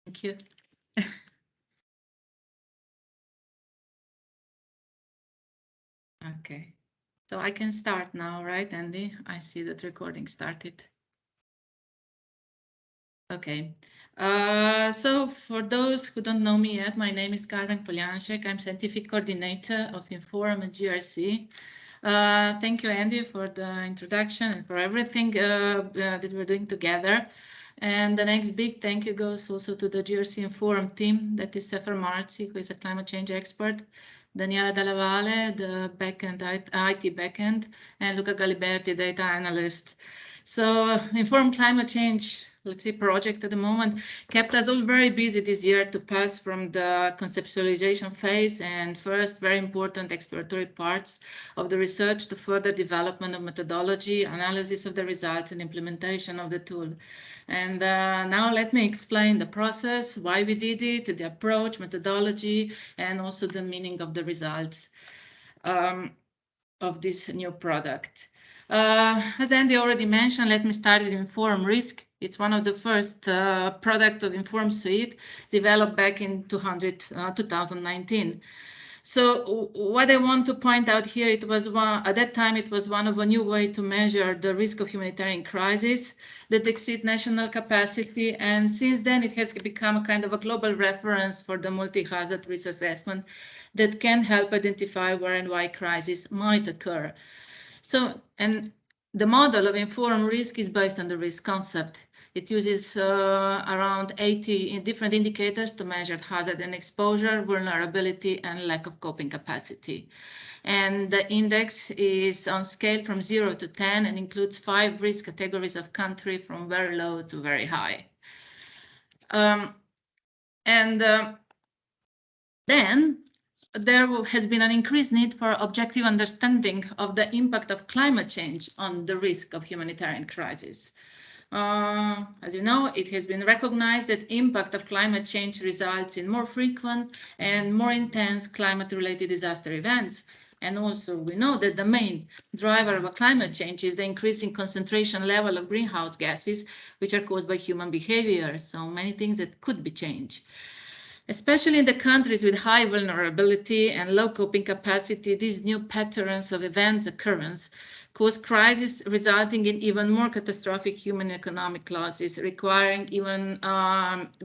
Thank you. Okay, so I can start now, right, Andy? I see that recording started. Okay, so for those who don't know me yet, my name is Carmen Poljansek. I'm Scientific Coordinator of Inforum at GRC. Thank you, Andy, for the introduction and for everything that we're doing together. And the next big thank you goes also to the GRC Inforum team, that is Sefer Marzi, who is a climate change expert, Daniela Dalla Valle, the backend, IT backend, and Luca Galiberti, data analyst. So Inforum Climate Change, let's say, project at the moment kept us all very busy this year to pass from the conceptualization phase and first very important exploratory parts of the research to further development of methodology, analysis of the results, and implementation of the tool. And now let me explain the process, why we did it, the approach, methodology, and also the meaning of the results of this new product. As Andy already mentioned, let me start with Inforum Risk. It's one of the first product of Inforum Suite developed back in 2019. So what I want to point out here, it was at that time, it was one of a new way to measure the risk of humanitarian crisis that exceed national capacity. And since then, it has become a kind of a global reference for the multi-hazard risk assessment that can help identify where and why crisis might occur. So, and the model of Inforum Risk is based on the risk concept. It uses around 80 different indicators to measure hazard and exposure, vulnerability, and lack of coping capacity. And the index is on scale from 0 to 10 and includes 5 risk categories of country from very low to very high. Then there has been an increased need for objective understanding of the impact of climate change on the risk of humanitarian crisis. As you know, it has been recognized that impact of climate change results in more frequent and more intense climate-related disaster events. And also we know that the main driver of climate change is the increasing concentration level of greenhouse gases, which are caused by human behavior. So many things that could be changed. Especially in the countries with high vulnerability and low coping capacity, these new patterns of events occurrence cause crises resulting in even more catastrophic human economic losses, requiring even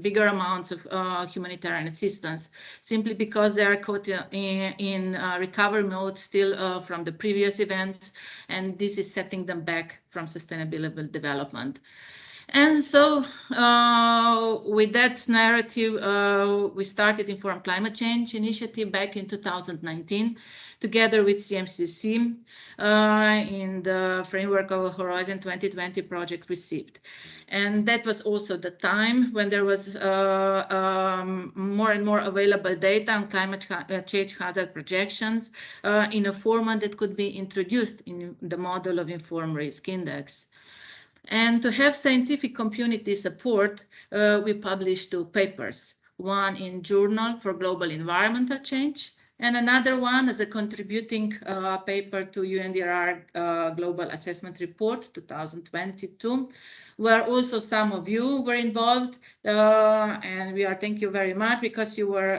bigger amounts of humanitarian assistance, simply because they are caught in recovery mode still from the previous events, and this is setting them back from sustainable development. And so with that narrative, we started Inforum Climate Change Initiative back in 2019, together with CMCC in the framework of Horizon 2020 project received. And that was also the time when there was more and more available data on climate change hazard projections in a format that could be introduced in the model of Inforum Risk Index. And to have scientific community support, we published 2 papers, one in Journal for Global Environmental Change, and another one as a contributing paper to UNDRR Global Assessment Report 2022, where also some of you were involved, and we are thank you very much because you were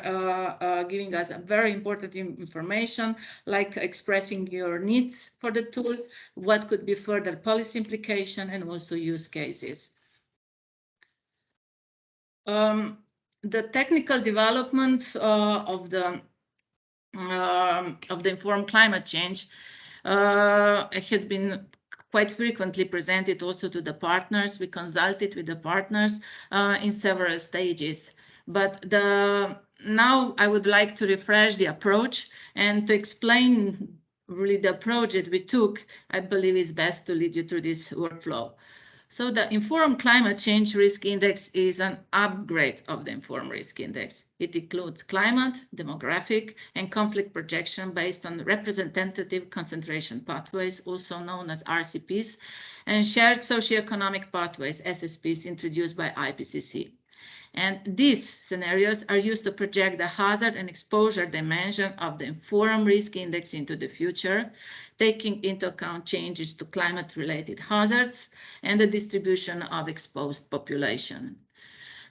giving us a very important information, like expressing your needs for the tool, what could be further policy implication, and also use cases. The technical development of the Inforum Climate Change has been quite frequently presented also to the partners. We consulted with the partners in several stages. But now I would like to refresh the approach and to explain really the approach that we took. I believe is best to lead you through this workflow. So the Inforum Climate Change Risk Index is an upgrade of the Inforum Risk Index. It includes climate, demographic, and conflict projection based on representative concentration pathways, also known as RCPs, and shared socioeconomic pathways, SSPs, introduced by IPCC. And these scenarios are used to project the hazard and exposure dimension of the Inforum Risk Index into the future, taking into account changes to climate-related hazards and the distribution of exposed population.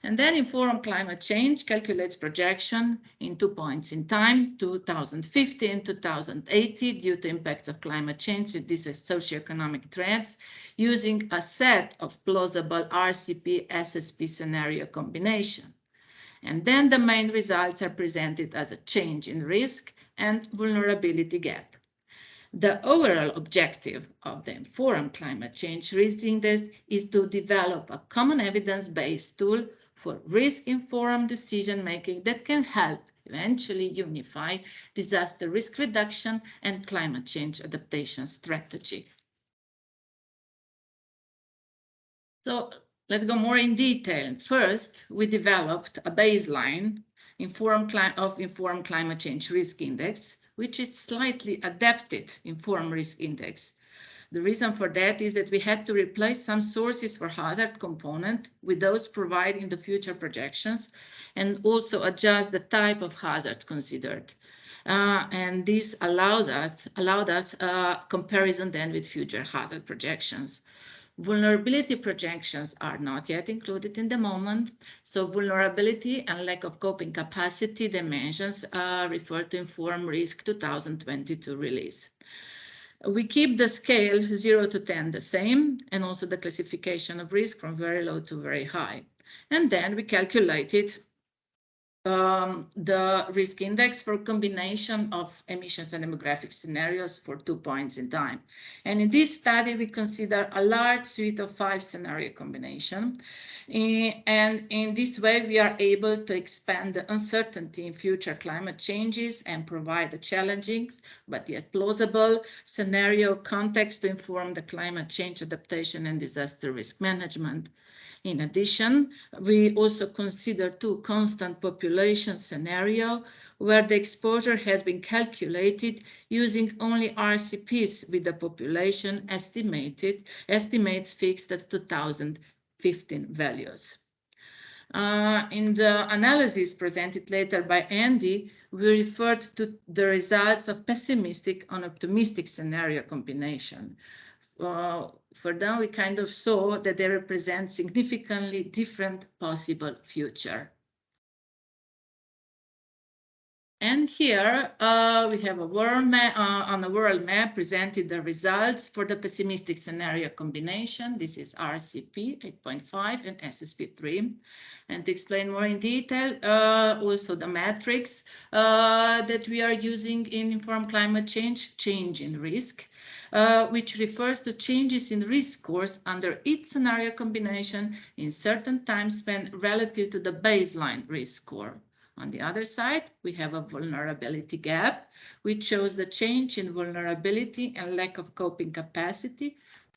And then Inforum Climate Change calculates projection in 2 points in time, 2050 and 2080, due to impacts of climate change and these socioeconomic trends, using a set of plausible RCP-SSP scenario combination. And then the main results are presented as a change in risk and vulnerability gap. The overall objective of the Inforum Climate Change Risk Index is to develop a common evidence-based tool for risk-informed decision-making that can help eventually unify disaster risk reduction and climate change adaptation strategy. So let's go more in detail. First, we developed a baseline of Inforum Climate Change Risk Index, which is slightly adapted Inforum Risk Index. The reason for that is that we had to replace some sources for hazard component with those providing the future projections and also adjust the type of hazards considered. And this allowed us comparison then with future hazard projections. Vulnerability projections are not yet included in the moment, so vulnerability and lack of coping capacity dimensions refer to Inforum Risk 2022 release. We keep the scale 0 to 10 the same, and also the classification of risk from very low to very high. And then we calculated the risk index for combination of emissions and demographic scenarios for 2 points in time. And in this study, we consider a large suite of 5 scenario combination. And in this way, we are able to expand the uncertainty in future climate changes and provide a challenging, but yet plausible scenario context to inform the climate change adaptation and disaster risk management. In addition, we also consider 2 constant population scenarios where the exposure has been calculated using only RCPs with the population estimates fixed at 2015 values. In the analysis presented later by Andy, we referred to the results of pessimistic and optimistic scenario combination. For them, we kind of saw that they represent significantly different possible future. And here we have a world map, on the world map presented the results for the pessimistic scenario combination. This is RCP 8.5 and SSP 3. And to explain more in detail, also the metrics that we are using in Inforum Climate change in risk, which refers to changes in risk scores under each scenario combination in certain time span relative to the baseline risk score. On the other side, we have a vulnerability gap, which shows the change in vulnerability and lack of coping capacity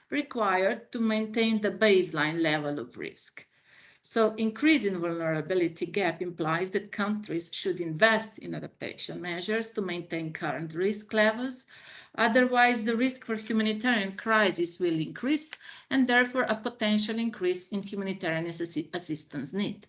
required to maintain the baseline level of risk. So increase in vulnerability gap implies that countries should invest in adaptation measures to maintain current risk levels. Otherwise, the risk for humanitarian crisis will increase and therefore a potential increase in humanitarian assistance need.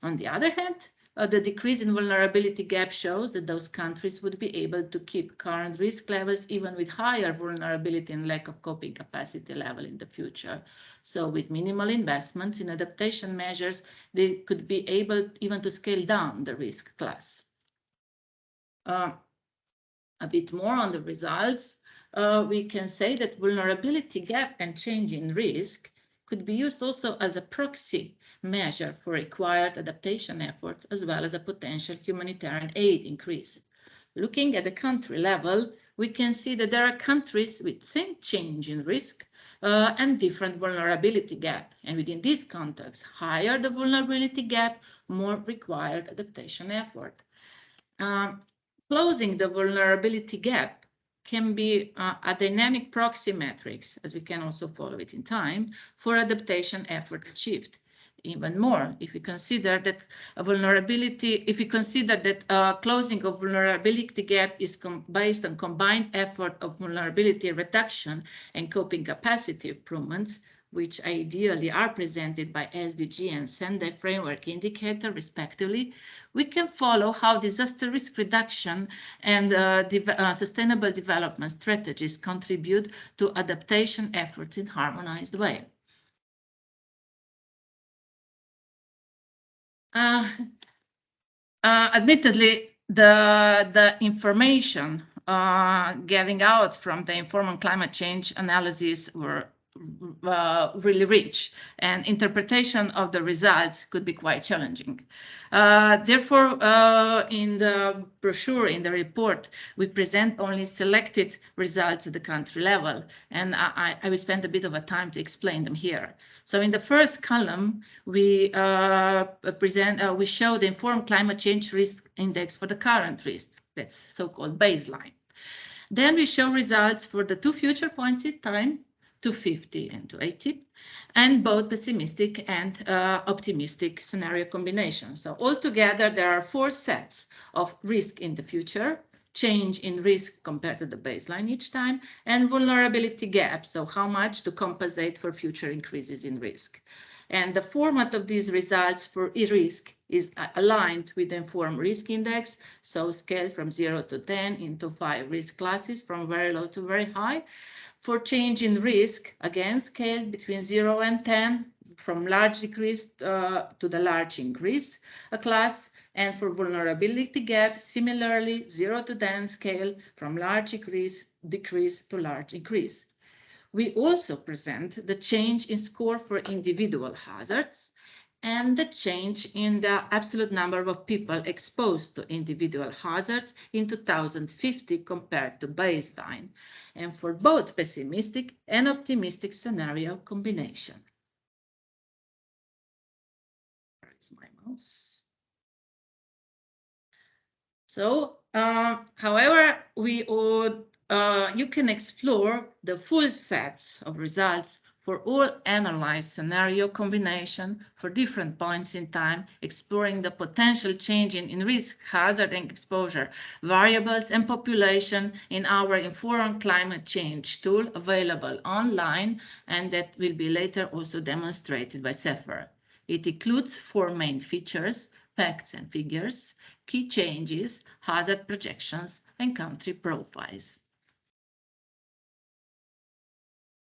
On the other hand, the decrease in vulnerability gap shows that those countries would be able to keep current risk levels even with higher vulnerability and lack of coping capacity level in the future. So with minimal investments in adaptation measures, they could be able even to scale down the risk class. A bit more on the results, we can say that vulnerability gap and change in risk could be used also as a proxy measure for required adaptation efforts, as well as a potential humanitarian aid increase. Looking at the country level, we can see that there are countries with same change in risk and different vulnerability gap. And within this context, higher the vulnerability gap, more required adaptation effort. Closing the vulnerability gap can be a dynamic proxy metrics, as we can also follow it in time, for adaptation effort achieved. Even more, if we consider that closing of vulnerability gap is based on combined effort of vulnerability reduction and coping capacity improvements, which ideally are presented by SDG and Sendai framework indicator respectively, we can follow how disaster risk reduction and sustainable development strategies contribute to adaptation efforts in harmonized way. Admittedly, the information getting out from the informal climate change analysis were really rich, and interpretation of the results could be quite challenging. Therefore, in the brochure, in the report, we present only selected results at the country level, and I will spend a bit of a time to explain them here. So in the first column, we we show the informed climate change risk index for the current risk, that's so-called baseline. Then we show results for the two future points in time, 250 and 280, and both pessimistic and optimistic scenario combinations. So altogether, there are four sets of risk in the future, change in risk compared to the baseline each time, and vulnerability gap, so how much to compensate for future increases in risk. And the format of these results for risk is aligned with the informed risk index, so scale from 0 to 10 into 5 risk classes from very low to very high. For change in risk, again, scale between 0 and 10, from large decrease to the large increase class. And for vulnerability gap, similarly, 0 to 10 scale from large decrease to large increase. We also present the change in score for individual hazards and the change in the absolute number of people exposed to individual hazards in 2050 compared to baseline, and for both pessimistic and optimistic scenario combination. Where is my mouse? So, however, you can explore the full sets of results for all analyzed scenario combination for different points in time, exploring the potential change in risk, hazard, and exposure variables and population in our informed climate change tool available online, and that will be later also demonstrated by Sefer. It includes four main features: facts and figures, key changes, hazard projections, and country profiles.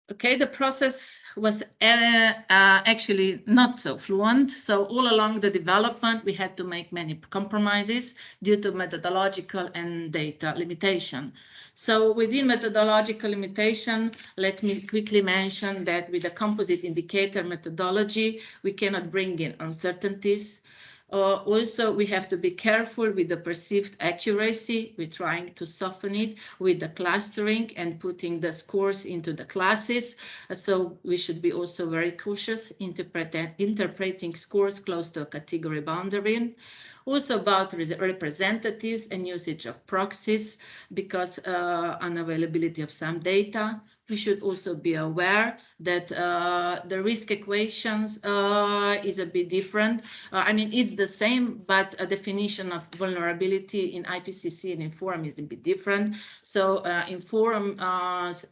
Okay, the process was actually not so fluent. So all along the development, we had to make many compromises due to methodological and data limitation. So within methodological limitation, let me quickly mention that with the composite indicator methodology, we cannot bring in uncertainties. Also, we have to be careful with the perceived accuracy. We're trying to soften it with the clustering and putting the scores into the classes. So we should be also very cautious interpreting scores close to a category boundary. Also about representatives and usage of proxies, because unavailability of some data. We should also be aware that the risk equations is a bit different. I mean, it's the same, but a definition of vulnerability in IPCC and Inform is a bit different. So Inform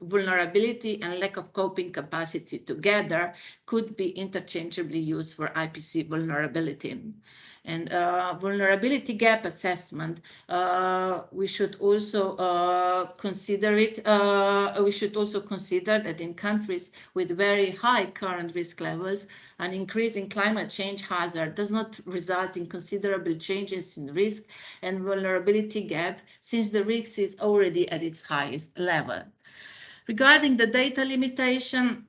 vulnerability and lack of coping capacity together could be interchangeably used for IPCC vulnerability. And vulnerability gap assessment, we should also consider it. We should also consider that in countries with very high current risk levels, an increase in climate change hazard does not result in considerable changes in risk and vulnerability gap, since the risk is already at its highest level. Regarding the data limitation,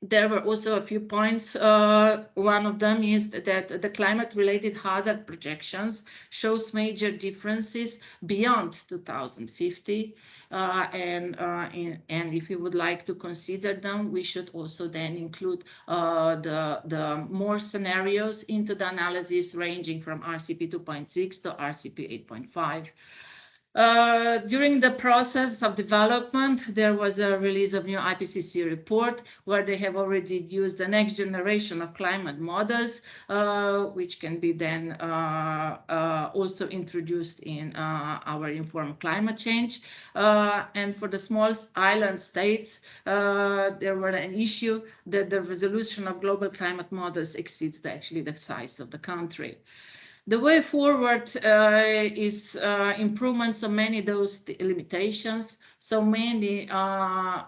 there were also a few points. One of them is that the climate-related hazard projections shows major differences beyond 2050. And if you would like to consider them, we should also then include the more scenarios into the analysis, ranging from RCP 2.6 to RCP 8.5. During the process of development, there was a release of new IPCC report where they have already used the next generation of climate models, which can be then also introduced in our informed climate change. And for the small island states, there were an issue that the resolution of global climate models exceeds actually the size of the country. The way forward is improvements of many of those limitations. So mainly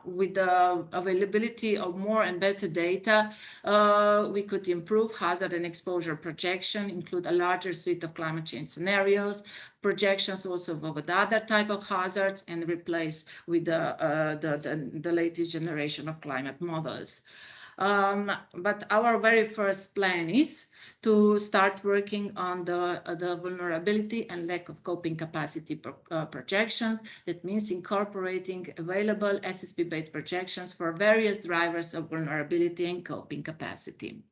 with the availability of more and better data, we could improve hazard and exposure projection, include a larger suite of climate change scenarios, projections also of other type of hazards, and replace with the latest generation of climate models. But our very first plan is to start working on the vulnerability and lack of coping capacity projection. That means incorporating available SSP-based projections for various drivers of vulnerability and coping capacity.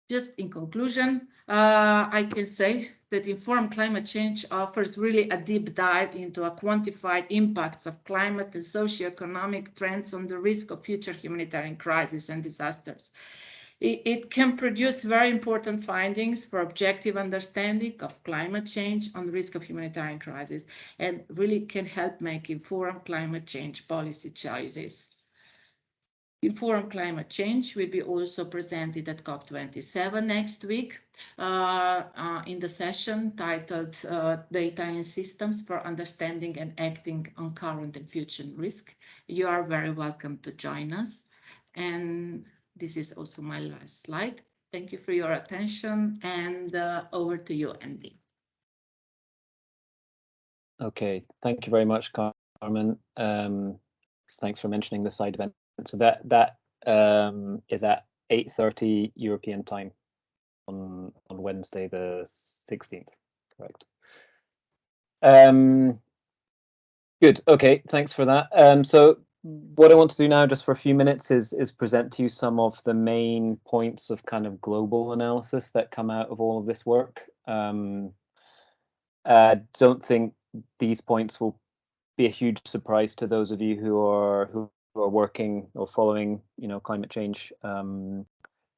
Just in conclusion, I can say that Informed Climate Change offers really a deep dive into a quantified impacts of climate and socioeconomic trends on the risk of future humanitarian crises and disasters. It can produce very important findings for objective understanding of climate change on the risk of humanitarian crisis, and really can help make informed climate change policy choices. Informed Climate Change will be also presented at COP27 next week in the session titled Data and Systems for Understanding and Acting on Current and Future Risk. You are very welcome to join us. And this is also my last slide. Thank you for your attention, and over to you, Andy. Okay, thank you very much, Carmen. Thanks for mentioning the side event. So that is at 8:30 European time on Wednesday the 16th, correct? Good. Okay, thanks for that. So what I want to do now, just for a few minutes, is present to you some of the main points of kind of global analysis that come out of all of this work. Don't think these points will be a huge surprise to those of you who are working or following, climate change.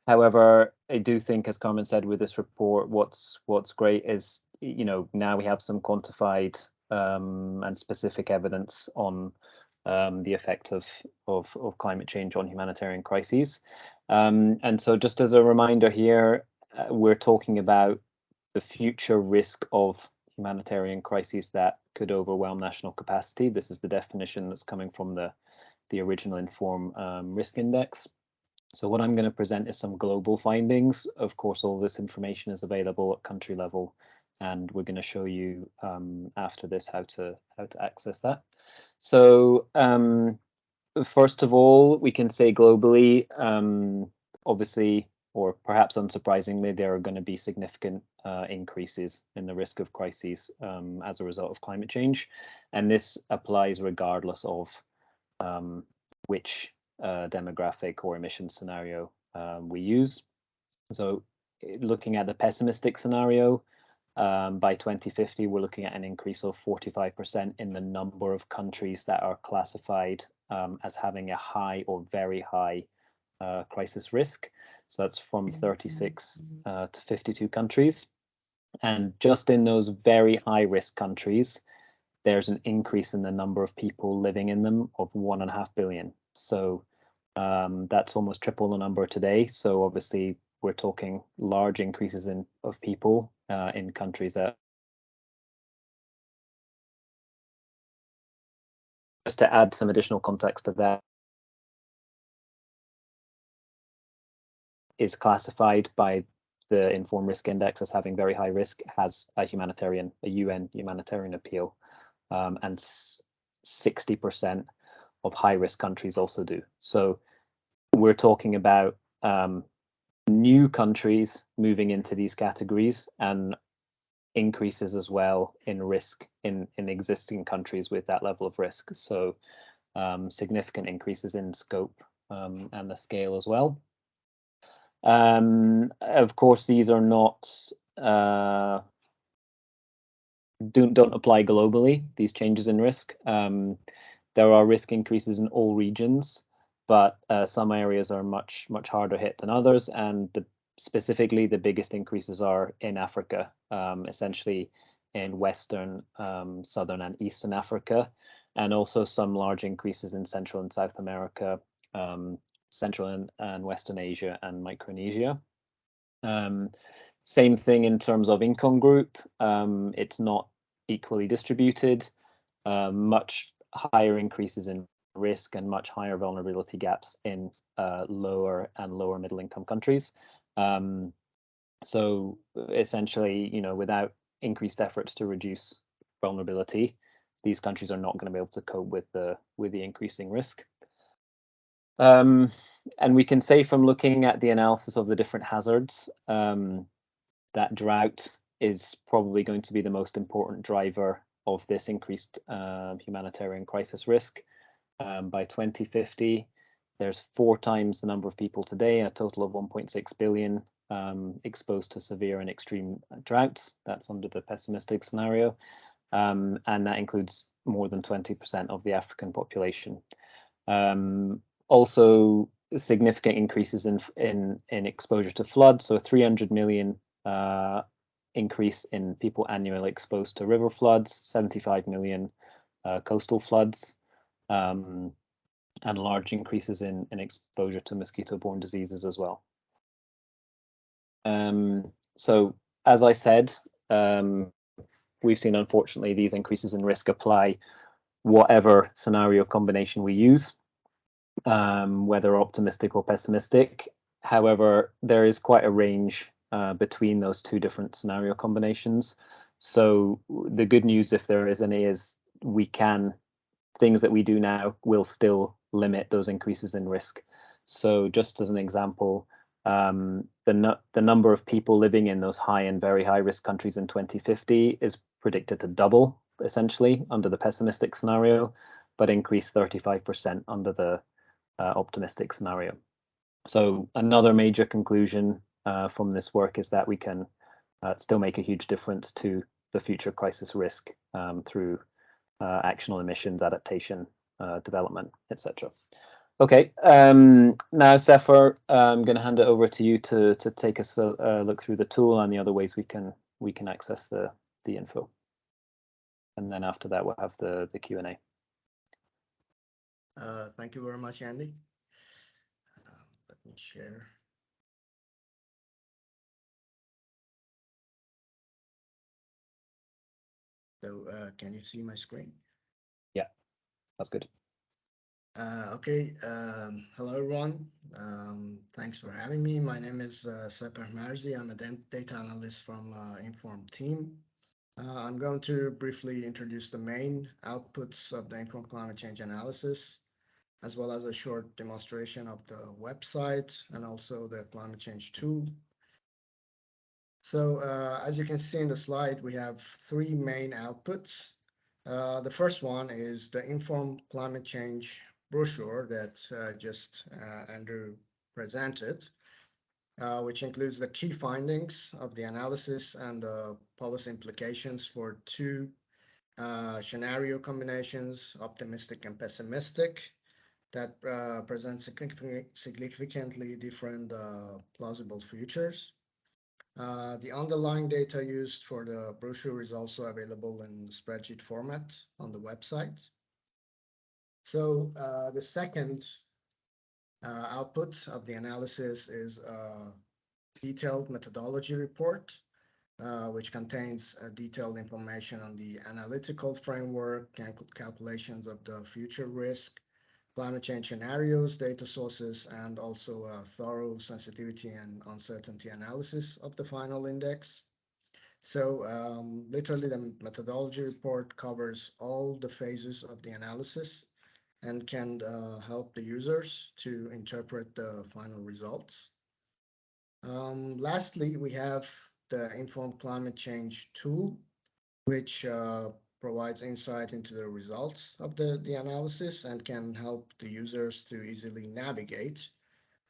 However, I do think, as Carmen said, with this report, what's great is, now we have some quantified and specific evidence on the effect of climate change on humanitarian crises. And so, just as a reminder here, we're talking about the future risk of humanitarian crises that could overwhelm national capacity. This is the definition that's coming from the original Inform Risk Index. So what I'm going to present is some global findings. Of course, all this information is available at country level, and we're going to show you after this how to access that. So first of all, we can say globally, obviously, or perhaps unsurprisingly, there are going to be significant increases in the risk of crises as a result of climate change. And this applies regardless of which demographic or emission scenario we use. So looking at the pessimistic scenario, by 2050, we're looking at an increase of 45% in the number of countries that are classified as having a high or very high crisis risk. So that's from 36 to 52 countries. And just in those very high risk countries, there's an increase in the number of people living in them of 1.5 billion. So that's almost triple the number today. So obviously we're talking large increases of people in countries that. Just to add some additional context to that, is classified by the Inform Risk Index as having very high risk, has a UN humanitarian appeal, and 60% of high risk countries also do. So we're talking about new countries moving into these categories and increases as well in risk in existing countries with that level of risk. So significant increases in scope and the scale as well. Of course, these are not don't apply globally, these changes in risk. There are risk increases in all regions, but some areas are much harder hit than others, and specifically the biggest increases are in Africa, essentially in Western, Southern and Eastern Africa, and also some large increases in Central and South America, Central and Western Asia and Micronesia. Same thing in terms of income group. It's not equally distributed. Much higher increases in risk and much higher vulnerability gaps in lower and lower middle income countries. So essentially, without increased efforts to reduce vulnerability, these countries are not going to be able to cope with the increasing risk. And we can say from looking at the analysis of the different hazards that drought is probably going to be the most important driver of this increased humanitarian crisis risk. By 2050, there's 4 times the number of people today, a total of 1.6 billion exposed to severe and extreme droughts. That's under the pessimistic scenario. And that includes more than 20% of the African population. Also, significant increases in exposure to flood. So 300 million increase in people annually exposed to river floods, 75 million coastal floods, and large increases in exposure to mosquito-borne diseases as well. So as I said, we've seen, unfortunately, these increases in risk apply whatever scenario combination we use, whether optimistic or pessimistic. However, there is quite a range between those 2 different scenario combinations. So the good news, if there is any, is things that we do now will still limit those increases in risk. So just as an example, the number of people living in those high and very high risk countries in 2050 is predicted to double, essentially, under the pessimistic scenario, but increase 35% under the optimistic scenario. So another major conclusion from this work is that we can still make a huge difference to the future crisis risk through action on emissions, adaptation, development, etc. Okay, now Sefer, I'm going to hand it over to you to take us a look through the tool and the other ways we can access the info. And then after that, we'll have the Q&A. Thank you very much, Andy. Let me share. So can you see my screen? Yeah, that's good. Okay, hello everyone. Thanks for having me. My name is Sefer Marzi. I'm a data analyst from Inform team. I'm going to briefly introduce the main outputs of the Inform climate change analysis, as well as a short demonstration of the website and also the climate change tool. So as you can see in the slide, we have 3 main outputs. The first one is the Inform climate change brochure that just Andrew presented, which includes the key findings of the analysis and the policy implications for 2 scenario combinations, optimistic and pessimistic, that present significantly different plausible futures. The underlying data used for the brochure is also available in spreadsheet format on the website. So the second output of the analysis is a detailed methodology report, which contains detailed information on the analytical framework and calculations of the future risk, climate change scenarios, data sources, and also a thorough sensitivity and uncertainty analysis of the final index. So literally the methodology report covers all the phases of the analysis and can help the users to interpret the final results. Lastly, we have the Inform climate change tool, which provides insight into the results of the analysis and can help the users to easily navigate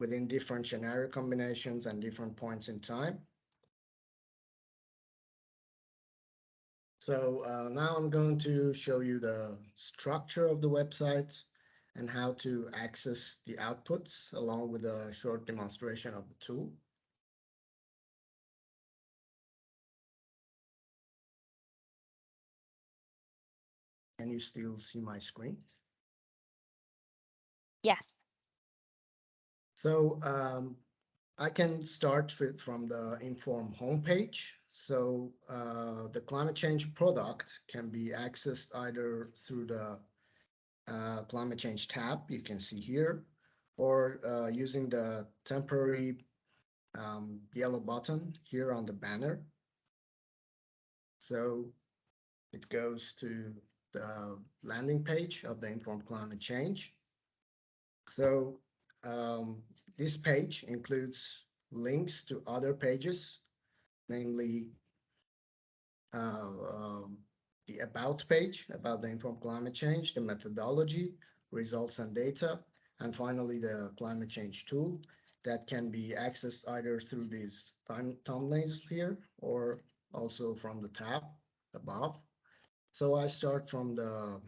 within different scenario combinations and different points in time. So now I'm going to show you the structure of the website and how to access the outputs along with a short demonstration of the tool. Can you still see my screen? Yes. So I can start from the Inform homepage. So the climate change product can be accessed either through the climate change tab you can see here, or using the temporary yellow button here on the banner. So it goes to the landing page of the Inform Climate Change. So this page includes links to other pages, namely the About page about the Inform Climate Change, the methodology, results and data, and finally the climate change tool that can be accessed either through these thumbnails here or also from the tab above. So I start from the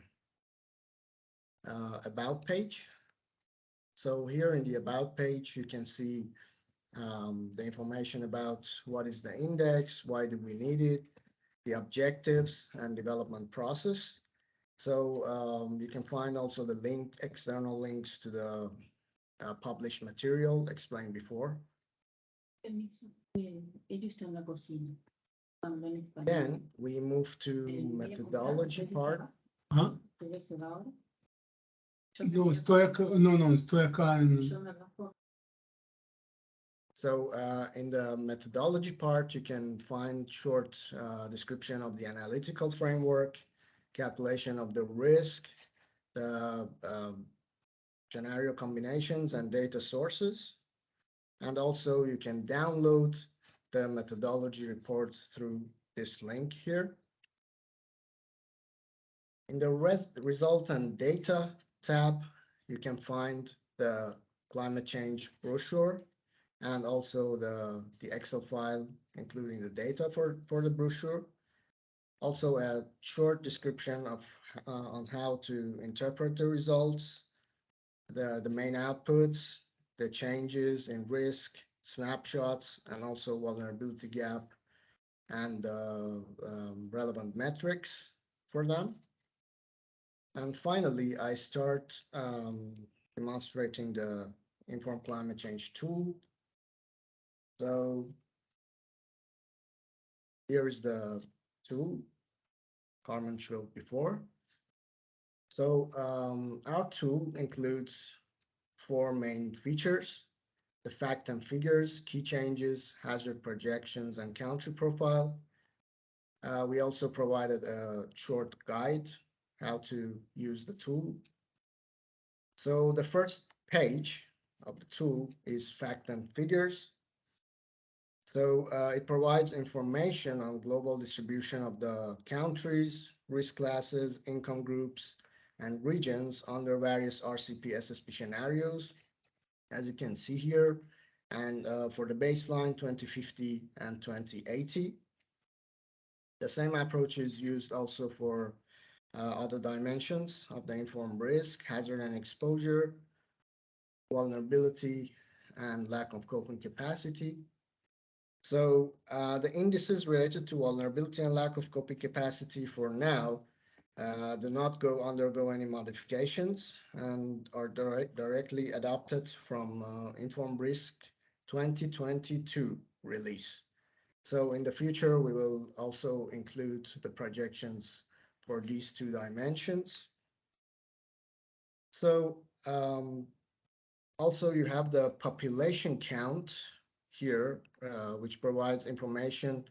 About page. So here in the About page, you can see the information about what is the index, why do we need it, the objectives and development process. So you can find also the external links to the published material explained before. Then we move to methodology part. ¿Ah? No, estoy acá, no, estoy acá en... So in the methodology part, you can find short description of the analytical framework, calculation of the risk, the scenario combinations and data sources. And also you can download the methodology report through this link here. In the result and data tab, you can find the climate change brochure and also the Excel file, including the data for the brochure. Also a short description of on how to interpret the results, the main outputs, the changes in risk, snapshots, and also vulnerability gap and relevant metrics for them. And finally, I start demonstrating the Inform Climate Change tool. So here is the tool Carmen showed before. So our tool includes 4 main features: the fact and figures, key changes, hazard projections, and country profile. We also provided a short guide how to use the tool. So the first page of the tool is fact and figures. So it provides information on global distribution of the countries, risk classes, income groups, and regions under various RCP SSP scenarios, as you can see here, and for the baseline 2050 and 2080. The same approach is used also for other dimensions of the informed risk, hazard and exposure, vulnerability, and lack of coping capacity. So the indices related to vulnerability and lack of coping capacity for now do not undergo any modifications and are directly adopted from Informed Risk 2022 release. So in the future, we will also include the projections for these 2 dimensions. So also you have the population count here, which provides information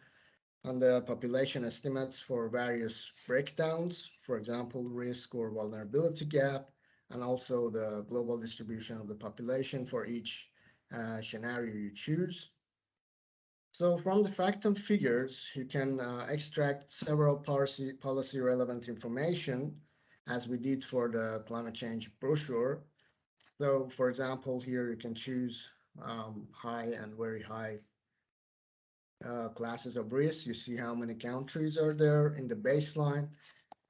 on the population estimates for various breakdowns, for example, risk or vulnerability gap, and also the global distribution of the population for each scenario you choose. So from the fact and figures, you can extract several policy relevant information, as we did for the climate change brochure. So for example, here you can choose high and very high classes of risk. You see how many countries are there in the baseline,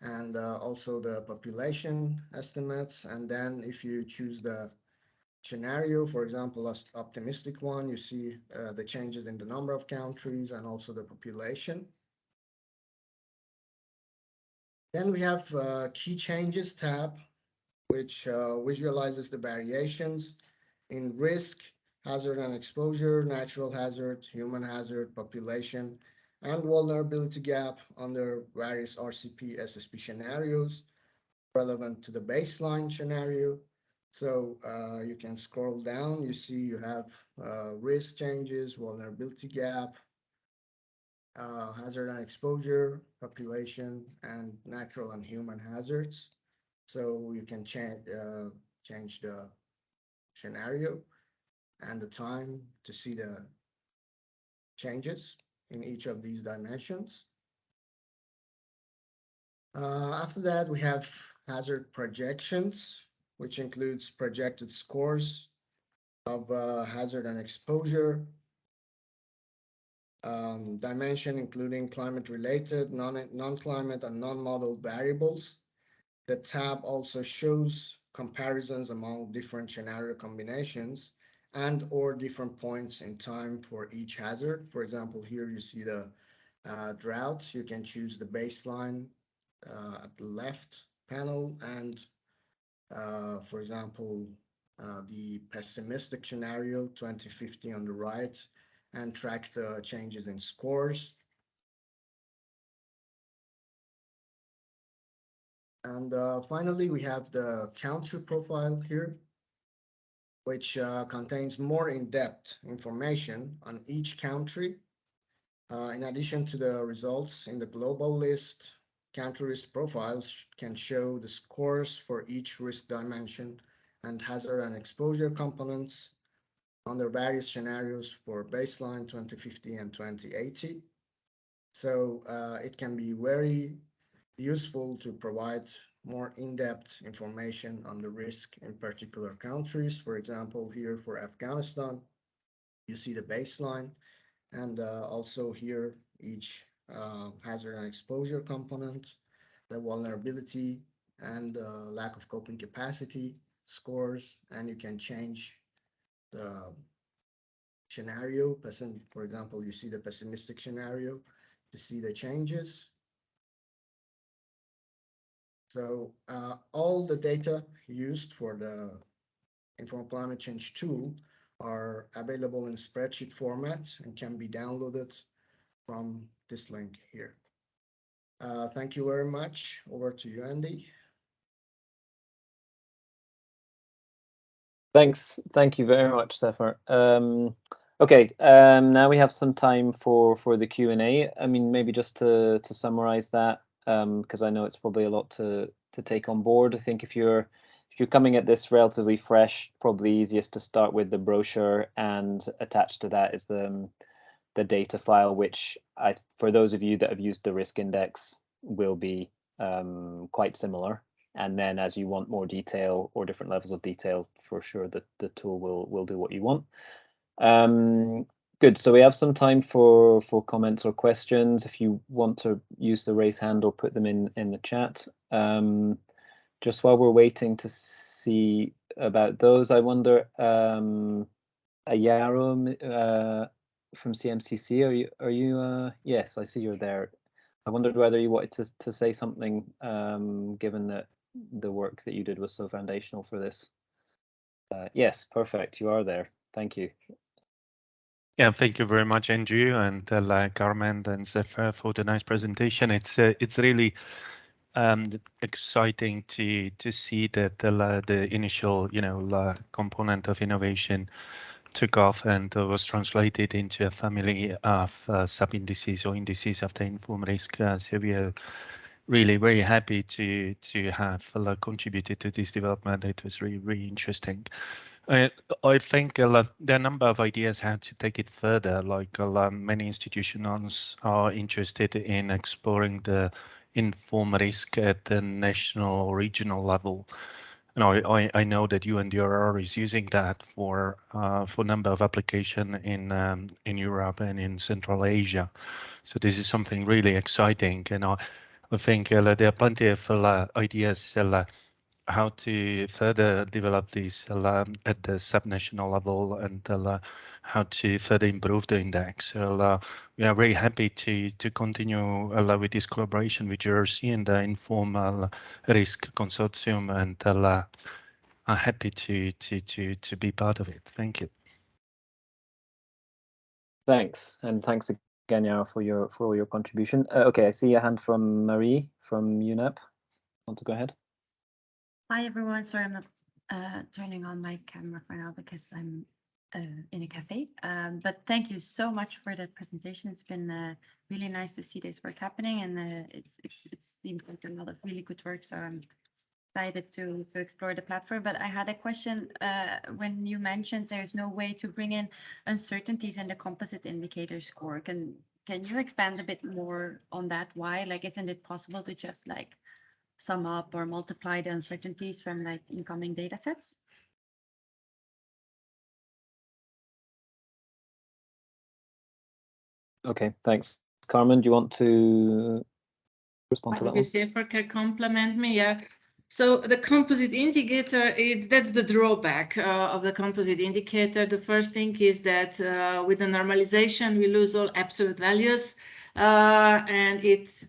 and also the population estimates. And then if you choose the scenario, for example, an optimistic one, you see the changes in the number of countries and also the population. Then we have key changes tab, which visualizes the variations in risk hazard and exposure, natural hazard, human hazard, population, and vulnerability gap under various RCP SSP scenarios relevant to the baseline scenario. So you can scroll down, you see you have risk changes, vulnerability gap, hazard and exposure, population, and natural and human hazards. So you can change the scenario and the time to see the changes in each of these dimensions. After that, we have hazard projections, which includes projected scores of hazard and exposure, dimension including climate-related, non-climate, and non-modeled variables. The tab also shows comparisons among different scenario combinations and or different points in time for each hazard. For example, here you see the drought. You can choose the baseline at the left panel and, for example, the pessimistic scenario 2050 on the right, and track the changes in scores. And finally, we have the country profile here, which contains more in-depth information on each country. In addition to the results in the global list, country risk profiles can show the scores for each risk dimension and hazard and exposure components under various scenarios for baseline 2050 and 2080. So it can be very useful to provide more in-depth information on the risk in particular countries. For example, here for Afghanistan, you see the baseline, and also here each hazard and exposure component, the vulnerability and lack of coping capacity scores, and you can change the scenario. For example, you see the pessimistic scenario to see the changes. So all the data used for the Informed Climate Change tool are available in spreadsheet format and can be downloaded from this link here. Thank you very much. Over to you, Andy. Thanks. Thank you very much, Sefer. Okay, now we have some time for the Q&A. I mean, maybe just to summarize that, because I know it's probably a lot to take on board. I think if you're coming at this relatively fresh, probably easiest to start with the brochure, and attached to that is the data file, which for those of you that have used the risk index will be quite similar. And then as you want more detail or different levels of detail, for sure the tool will do what you want. Good, so we have some time for comments or questions. If you want to use the raise hand or put them in the chat. Just while we're waiting to see about those, I wonder, Ayaro from CMCC, are you yes, I see you're there. I wondered whether you wanted to say something, given that the work that you did was so foundational for this. Yes, perfect, you are there. Thank you. Yeah, thank you very much, Andrew, and Carmen and Sefer for the nice presentation. It's really exciting to see that the initial component of innovation took off and was translated into a family of sub-indices or indices of the informed risk. So we are really very happy to have contributed to this development. It was really interesting. I think there are a number of ideas how to take it further. Like many institutions are interested in exploring the informed risk at the national or regional level. And I know that UNDRR is using that for a number of applications in Europe and in Central Asia. So this is something really exciting, and I think there are plenty of ideas how to further develop these at the subnational level, and how to further improve the index. So we are very happy to continue with this collaboration with JRC and the Informal Risk Consortium, and I'm happy to be part of it. Thank you. Thanks, and thanks again, Yara, for all your contribution. Okay, I see a hand from Marie from UNEP. Want to go ahead? Hi everyone, sorry I'm not turning on my camera for now because I'm in a cafe. But thank you so much for the presentation. It's been really nice to see this work happening, and it seems like a lot of really good work. So I'm excited to explore the platform. But I had a question when you mentioned there's no way to bring in uncertainties in the composite indicator score. Can you expand a bit more on that? Why? Like, isn't it possible to just like sum up or multiply the uncertainties from like incoming data sets? Okay, thanks. Carmen, do you want to respond to that Maybe one? Safer can complement me. Yeah. So the composite indicator, that's the drawback of the composite indicator. The first thing is that with the normalization, we lose all absolute values, and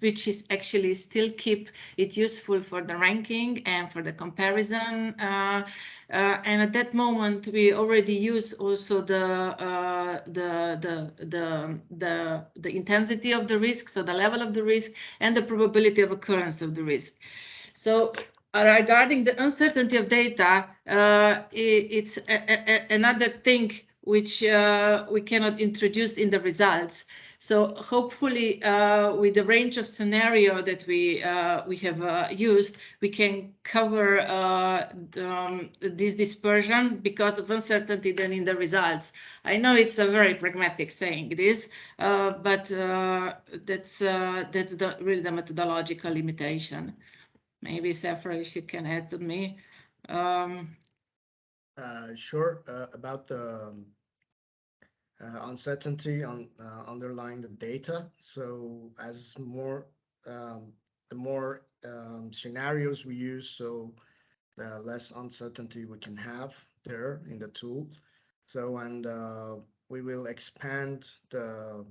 which is actually still keep it useful for the ranking and for the comparison. And at that moment, we already use also the intensity of the risk, so the level of the risk and the probability of occurrence of the risk. So regarding the uncertainty of data, it's another thing which we cannot introduce in the results. So hopefully, with the range of scenario that we have used, we can cover this dispersion because of uncertainty then in the results. I know it's a very pragmatic saying this, but that's really the methodological limitation. Maybe Safra, if you can add to me. Sure. About the uncertainty on underlying the data. So as more the more scenarios we use, so the less uncertainty we can have there in the tool. So and we will expand the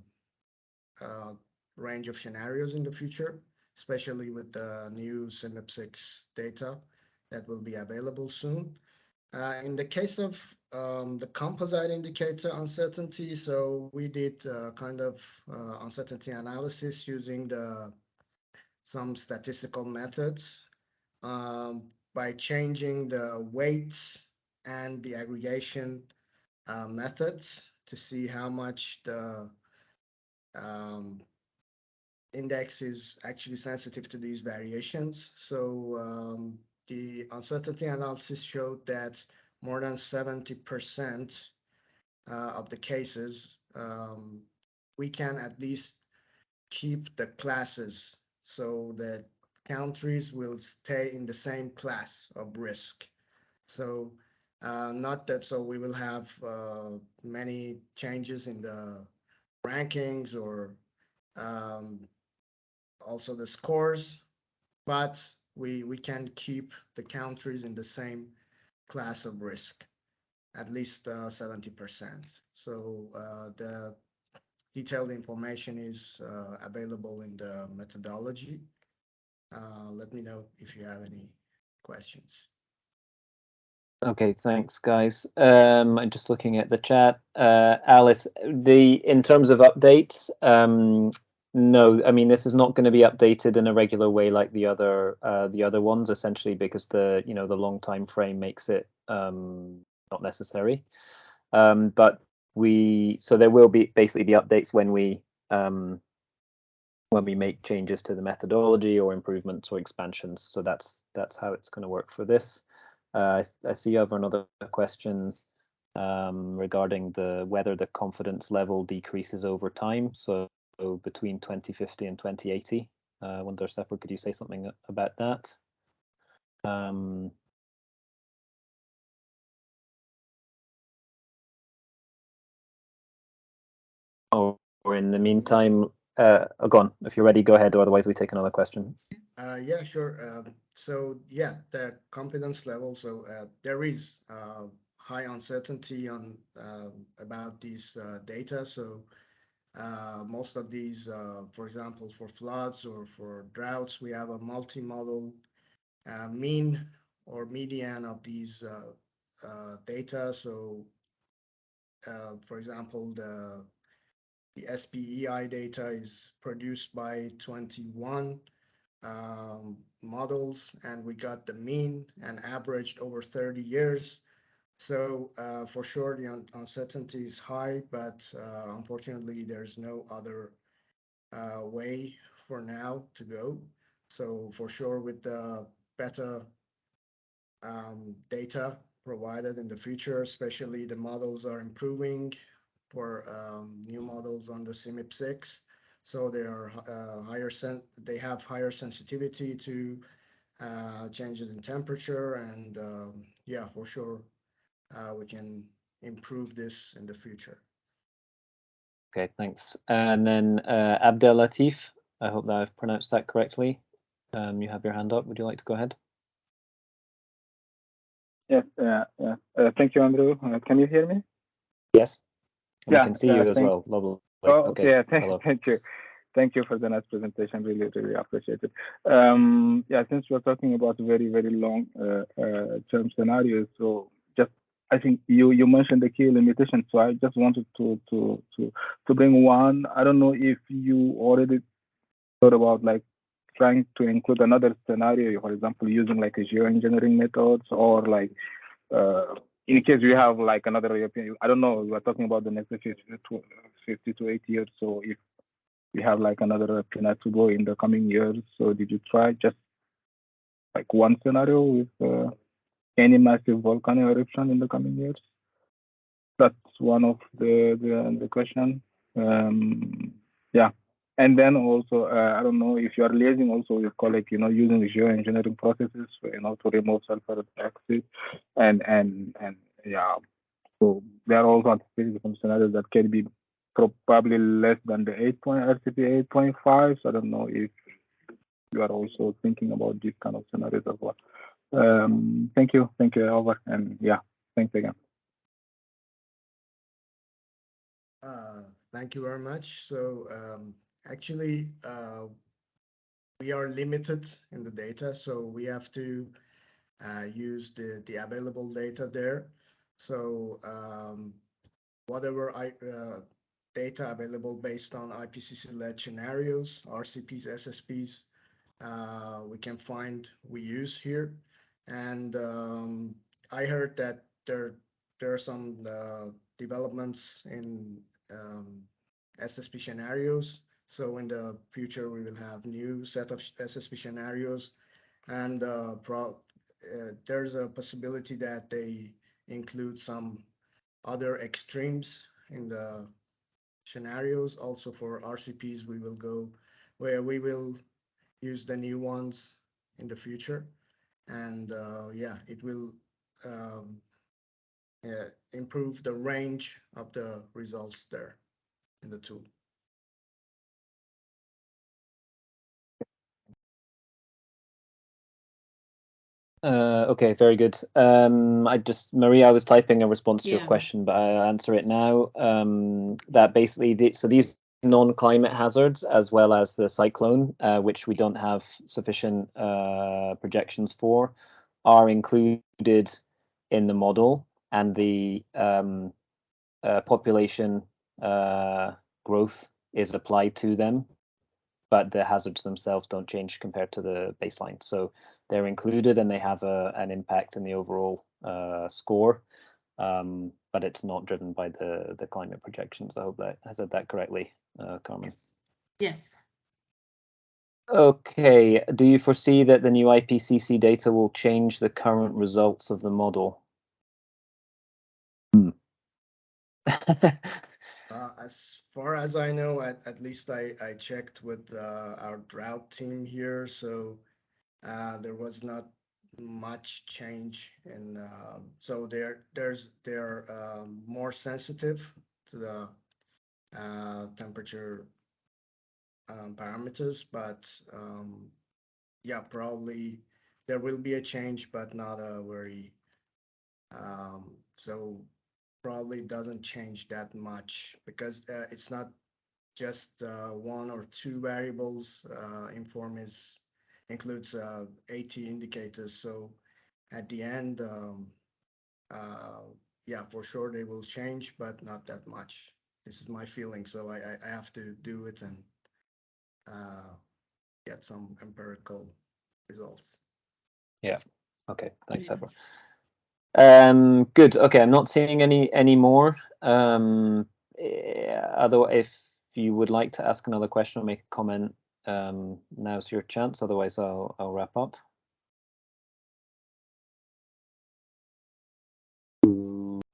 range of scenarios in the future, especially with the new CMIP6 data that will be available soon. In the case of the composite indicator uncertainty, so we did kind of uncertainty analysis using some statistical methods by changing the weights and the aggregation methods to see how much the index is actually sensitive to these variations. So the uncertainty analysis showed that more than 70% of the cases, we can at least keep the classes so that countries will stay in the same class of risk. So not that, so we will have many changes in the rankings or also the scores, but we can keep the countries in the same class of risk, at least 70%. So the detailed information is available in the methodology. Let me know if you have any questions. Okay, thanks, guys. I'm just looking at the chat. Alice, in terms of updates, no, I mean this is not going to be updated in a regular way like the other ones, essentially because the long time frame makes it not necessary. But so there will be basically the updates when we make changes to the methodology or improvements or expansions. So that's how it's going to work for this. I see you have another question regarding whether the confidence level decreases over time. So between 2050 and 2080. I wonder, Sepper, could you say something about that? Or in the meantime, go on. If you're ready, go ahead. Or otherwise, we take another question. Yeah, sure. So yeah, the confidence level. So there is high uncertainty on about these data. So most of these, for example, for floods or for droughts, we have a multi-model mean or median of these data. So for example, the the SPEI data is produced by 21 models, and we got the mean and averaged over 30 years. So for sure, the uncertainty is high, but unfortunately, there's no other way for now to go. So for sure, with the better data provided in the future, especially the models are improving for new models under CMIP 6. So they are they have higher sensitivity to changes in temperature, and yeah, for sure, we can improve this in the future. Okay, thanks. And then Abdel Latif, I hope that I've pronounced that correctly. You have your hand up. Would you like to go ahead? Yes, thank you, Andrew. Can you hear me? Yes. And Yeah, we can see you as thank- well. Lovely. Oh, Okay. yeah, Hello. thank you. Thank you for the nice presentation. Really, really appreciate it. Yeah, since we're talking about very, very long term scenarios, so just I think you mentioned the key limitations. So I just wanted to bring one. I don't know if you already thought about like trying to include another scenario, for example, using like a geoengineering methods, or like in case we have like another European, I don't know, we're talking about the next 50 to 80 years. So if we have like another Pinatubo in the coming years, so did you try just like one scenario with any massive volcanic eruption in the coming years? That's one of the question. Yeah. And then also, I don't know if you are liaising also with colleague, using geoengineering processes, to remove sulfur dioxide, and yeah. So there are also anticipated some scenarios that can be probably less than the RCP 8.5. So I don't know if you are also thinking about these kind of scenarios as well. Thank you, over, and yeah, thanks again. Thank you very much. So actually, we are limited in the data, so we have to use the available data there. So whatever data available based on IPCC-led scenarios, RCPs, SSPs, we can find, we use here. And I heard that there are some developments in SSP scenarios. So in the future, we will have new set of SSP scenarios, and there's a possibility that they include some other extremes in the scenarios. Also for RCPs, we will go where we will use the new ones in the future, and yeah, it will improve the range of the results there in the tool. Okay, very good. Maria, I was typing a response to your Yeah. question, but I'll answer it now. That basically, so these non-climate hazards, as well as the cyclone, which we don't have sufficient projections for, are included in the model, and the population growth is applied to them, but the hazards themselves don't change compared to the baseline. So they're included, and they have an impact in the overall score, but it's not driven by the climate projections. I hope that I said that correctly, Carmen. Yes. Okay. Do you foresee that the new IPCC data will change the current results of the model? As far as I know, at least I checked with our drought team here, so there was not much change in. So they're more sensitive to the temperature parameters, but yeah, probably there will be a change, but not a very. So probably doesn't change that much, because it's not just one or two variables. Inform includes 80 indicators. So at the end, yeah, for sure they will change, but not that much. this is my feeling, so I have to do it and get some empirical results. Yeah. Okay. Thanks, Yeah. Edward. Good. Okay. I'm not seeing any more. Otherwise, if you would like to ask another question or make a comment, now's your chance. Otherwise, I'll wrap up.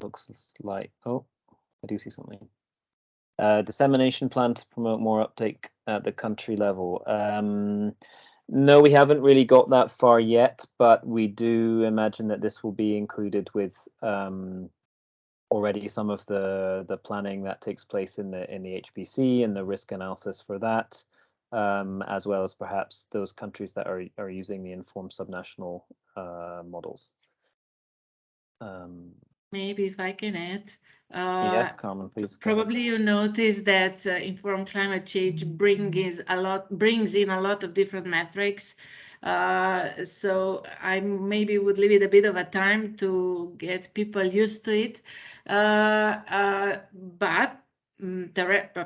Looks like, oh, I do see something. Dissemination plan to promote more uptake at the country level. No, we haven't really got that far yet, but we do imagine that this will be included with already some of the planning that takes place in the HPC and the risk analysis for that, as well as perhaps those countries that are using the informed subnational models. Maybe if I can add. Yes, Carmen, please. Probably you notice that informed climate change brings in a lot of different metrics. So I maybe would leave it a bit of a time to get people used to it. But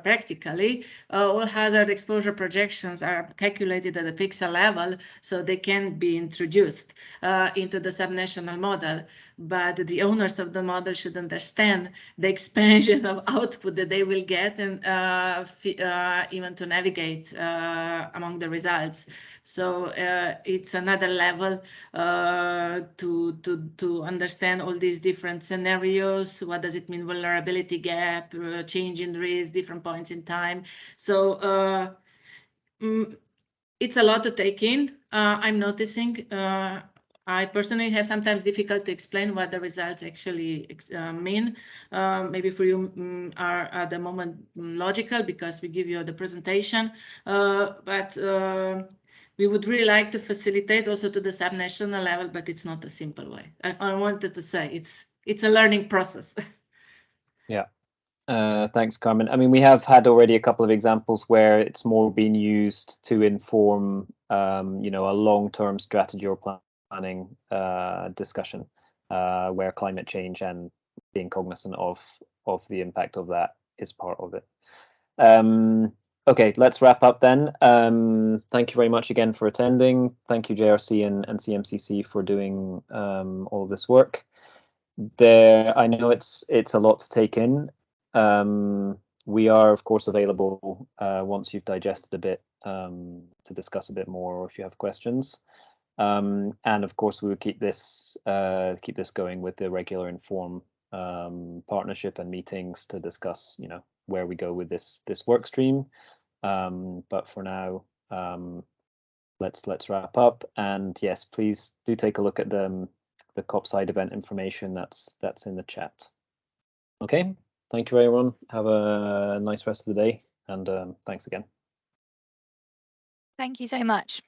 practically, all hazard exposure projections are calculated at the pixel level, so they can be introduced into the subnational model. But the owners of the model should understand the expansion of output that they will get, and even to navigate among the results. So it's another level to understand all these different scenarios. What does it mean, vulnerability gap, change in risk, different points in time? So it's a lot to take in. I'm noticing. I personally have sometimes difficult to explain what the results actually mean. Maybe for you are at the moment logical because we give you the presentation, but we would really like to facilitate also to the subnational level, but it's not a simple way. I wanted to say it's a learning process. Yeah. Thanks, Carmen. I mean, we have had already a couple of examples where it's more been used to inform, you know, a long-term strategy or planning discussion, where climate change and being cognizant of the impact of that is part of it. Okay, let's wrap up then. Thank you very much again for attending. Thank you, JRC and CMCC, for doing all of this work. I know it's a lot to take in. We are, of course, available once you've digested a bit to discuss a bit more, or if you have questions. And of course, we will keep this going with the regular Inform partnership and meetings to discuss, you know, where we go with this work stream. But for now, let's wrap up. And yes, please do take a look at the COPSide event information that's in the chat. Okay, thank you everyone. Have a nice rest of the day, and thanks again. Thank you so much.